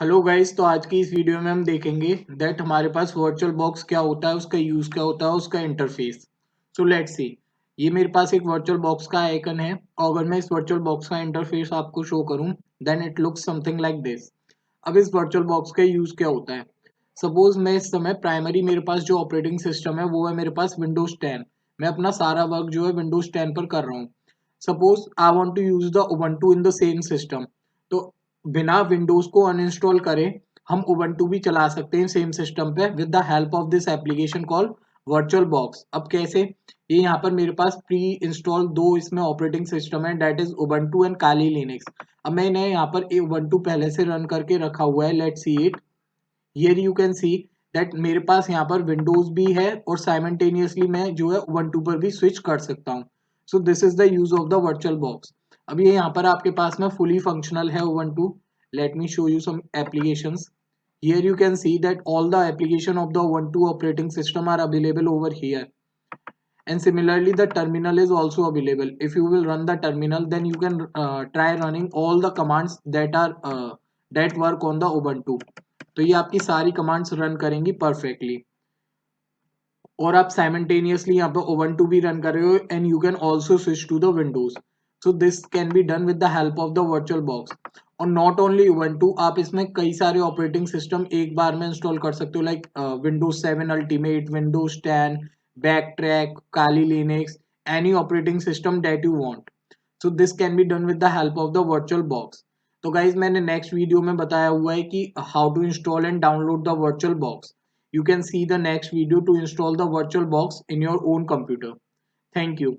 Hello guys, तो आज की इस वीडियो में हम देखेंगे दैट हमारे पास वर्चुअल बॉक्स क्या होता है, उसका यूज क्या होता है, उसका इंटरफेस। So let's see. ये मेरे पास एक वर्चुअल बॉक्स का आइकन है और अगर मैं इस वर्चुअल बॉक्स का इंटरफेस आपको शो करूं then it looks something like this. अब इस वर्चुअल बॉक्स का यूज क्या होता है। सपोज मैं इस समय प्राइमरी मेरे पास जो ऑपरेटिंग सिस्टम है वो है मेरे पास विंडोज 10। मैं अपना सारा वर्क जो है विंडोज 10 पर कर रहा हूँ। Suppose I want to use the Ubuntu in the same system. तो बिना विंडोज को अनइंस्टॉल करे हम उबंटू भी चला सकते हैं सेम सिस्टम पे with the help of this application called virtual box. अब कैसे? ये यहाँ पर मेरे पास प्री इंस्टॉल दो इसमें ऑपरेटिंग सिस्टम है, that is Ubuntu and Kali Linux. अब मैंने यहाँ पर उबंटू पहले से रन करके रखा हुआ है। Let's see it. Here you can see that मेरे पास यहाँ पर विंडोज भी है और साइमल्टेनियसली मैं जो है उबंटू पर भी स्विच कर सकता हूँ। So this is the use of the virtual box. अब ये यहाँ पर आपके पास में फुली फंक्शनल है Ubuntu. Let me show you some applications. Here you can see that all the application of the Ubuntu operating system are available over here. And similarly, the terminal is also available. If you will run the terminal, then you can try running all the commands that are that work on the Ubuntu. तो ये आपकी सारी commands run करेंगी perfectly और आप simultaneously यहाँ पर Ubuntu भी रन कर रहे हो and you can also switch to the Windows. So this can be done with the help of the virtual box. और नॉट ओनली उबंटू, आप इसमें कई सारे ऑपरेटिंग सिस्टम एक बार में इंस्टॉल कर सकते हो, like Windows 7 ultimate, Windows 10, back track, Kali Linux, any operating system that you want. So this can be done with the help of the virtual box. तो गाइज मैंने नेक्स्ट वीडियो में बताया हुआ है कि how to install and download the virtual box. You can see the next video to install the virtual box in your own computer. Thank you.